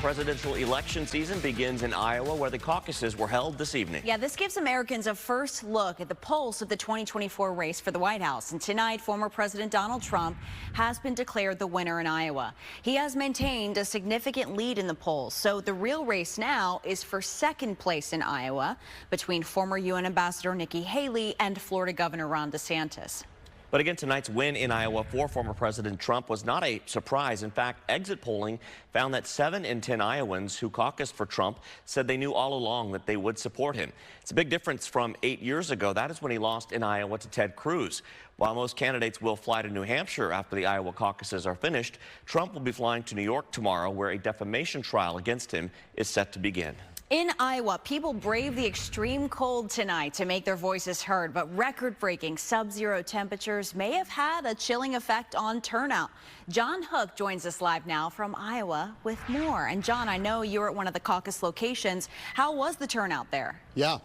Presidential election season begins in Iowa, where the caucuses were held this evening. Yeah, this gives Americans a first look at the pulse of the 2024 race for the White House. And tonight, former President Donald Trump has been declared the winner in Iowa. He has maintained a significant lead in the polls. So the real race now is for second place in Iowa between former UN Ambassador Nikki Haley and Florida Governor Ron DeSantis. But again, tonight's win in Iowa for former President Trump was not a surprise. In fact, exit polling found that 7 in 10 Iowans who caucused for Trump said they knew all along that they would support him. It's a big difference from 8 years ago. That is when he lost in Iowa to Ted Cruz. While most candidates will fly to New Hampshire after the Iowa caucuses are finished, Trump will be flying to New York tomorrow, where a defamation trial against him is set to begin. In Iowa, people braved the extreme cold tonight to make their voices heard, but record-breaking sub-zero temperatures may have had a chilling effect on turnout. John Hook joins us live now from Iowa with more. And John, I know you were at one of the caucus locations. How was the turnout there? Yeah.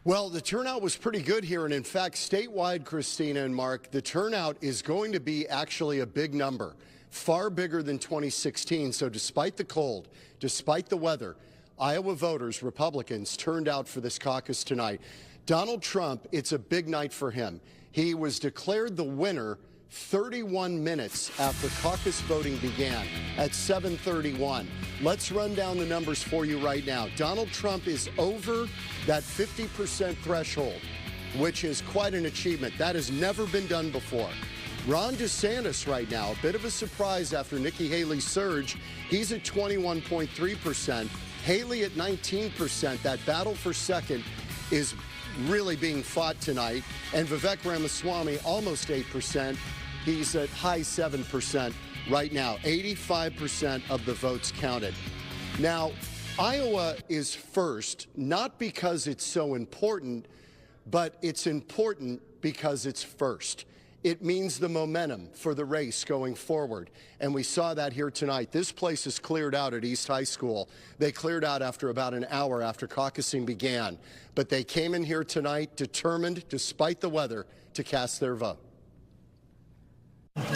Well, the turnout was pretty good here, and in fact, statewide, Christina and Mark, the turnout is going to be actually a big number, far bigger than 2016. So despite the cold, despite the weather, Iowa voters, Republicans, turned out for this caucus tonight. Donald Trump, it's a big night for him. He was declared the winner 31 minutes after caucus voting began at 7:31. Let's run down the numbers for you right now. Donald Trump is over that 50% threshold, which is quite an achievement. That has never been done before. Ron DeSantis right now, a bit of a surprise after Nikki Haley's surge. He's at 21.3%. Haley at 19%. That battle for second is really being fought tonight. And Vivek Ramaswamy, almost 8%. He's at high 7% right now. 85% of the votes counted. Now, Iowa is first, not because it's so important, but it's important because it's first. It means the momentum for the race going forward. And we saw that here tonight. This place is cleared out at East High School. They cleared out after about an hour after caucusing began. But they came in here tonight determined, despite the weather, to cast their vote.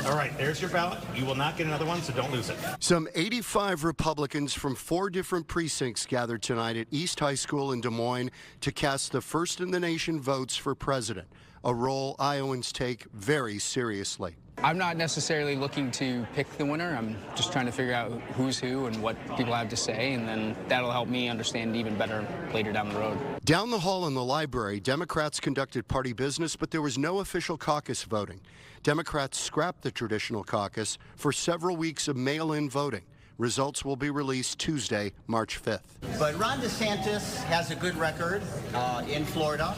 All right, there's your ballot. You will not get another one, so don't lose it. Some 85 Republicans from 4 different precincts gathered tonight at East High School in Des Moines to cast the first-in-the-nation votes for president, a role Iowans take very seriously. I'm not necessarily looking to pick the winner. I'm just trying to figure out who's who and what people have to say, and then that'll help me understand even better later down the road. Down the hall in the library, Democrats conducted party business, but there was no official caucus voting. Democrats scrapped the traditional caucus for several weeks of mail-in voting. Results will be released Tuesday, March 5th. But Ron DeSantis has a good record in Florida.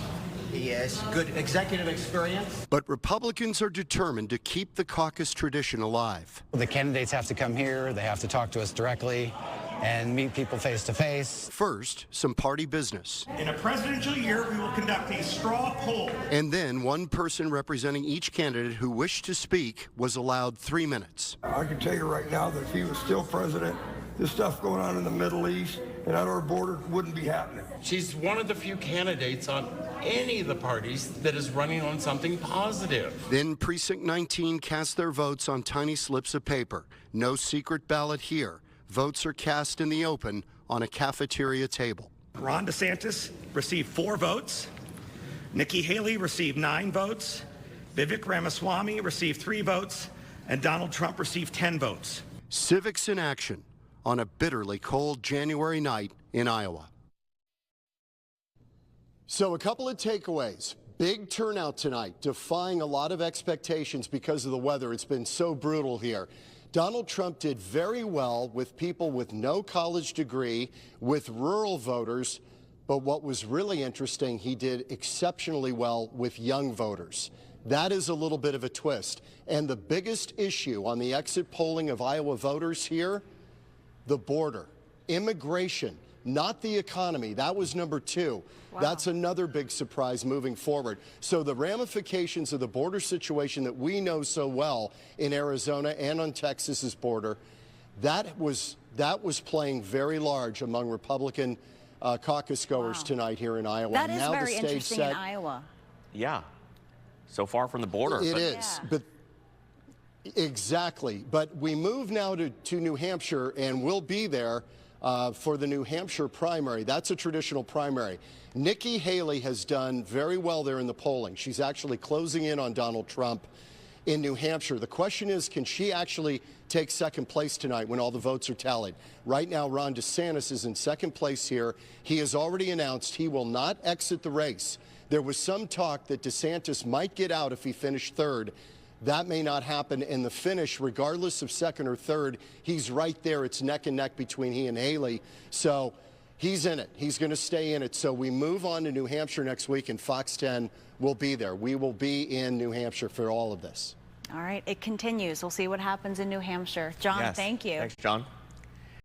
He has good executive experience. But Republicans are determined to keep the caucus tradition alive. The candidates have to come here, they have to talk to us directly and meet people face to face. First, some party business. In a presidential year, we will conduct a straw poll. And then one person representing each candidate who wished to speak was allowed 3 minutes. I can tell you right now that if he was still president, this stuff going on in the Middle East and at our border wouldn't be happening. She's one of the few candidates on any of the parties that is running on something positive. Then Precinct 19 cast their votes on tiny slips of paper. No secret ballot here. Votes are cast in the open on a cafeteria table. Ron DeSantis received 4 votes. Nikki Haley received 9 votes. Vivek Ramaswamy received 3 votes. And Donald Trump received 10 votes. Civics in action on a bitterly cold January night in Iowa. So a couple of takeaways. Big turnout tonight, defying a lot of expectations because of the weather. It's been so brutal here. Donald Trump did very well with people with no college degree, with rural voters. But what was really interesting, he did exceptionally well with young voters. That is a little bit of a twist. And the biggest issue on the exit polling of Iowa voters here, the border, immigration, not the economy. That was number 2. Wow. That's another big surprise moving forward. So the ramifications of the border situation that we know so well in Arizona and on Texas's border, that was playing very large among Republican caucus goers tonight here in Iowa. That is now very the stage interesting set. In Iowa. Yeah. So far from the border. It is. But Exactly. But we move now to New Hampshire, and we'll be there for the New Hampshire primary. That's a traditional primary. Nikki Haley has done very well there in the polling. She's actually closing in on Donald Trump in New Hampshire. The question is, can she actually take second place tonight when all the votes are tallied? Right now, Ron DeSantis is in second place here. He has already announced he will not exit the race. There was some talk that DeSantis might get out if he finished third. That may not happen in the finish, regardless of second or third. He's right there. It's neck and neck between he and Haley. So he's in it. He's going to stay in it. So we move on to New Hampshire next week, and Fox 10 will be there. We will be in New Hampshire for all of this. All right, it continues. We'll see what happens in New Hampshire. John, Yes. thank you. Thanks, John.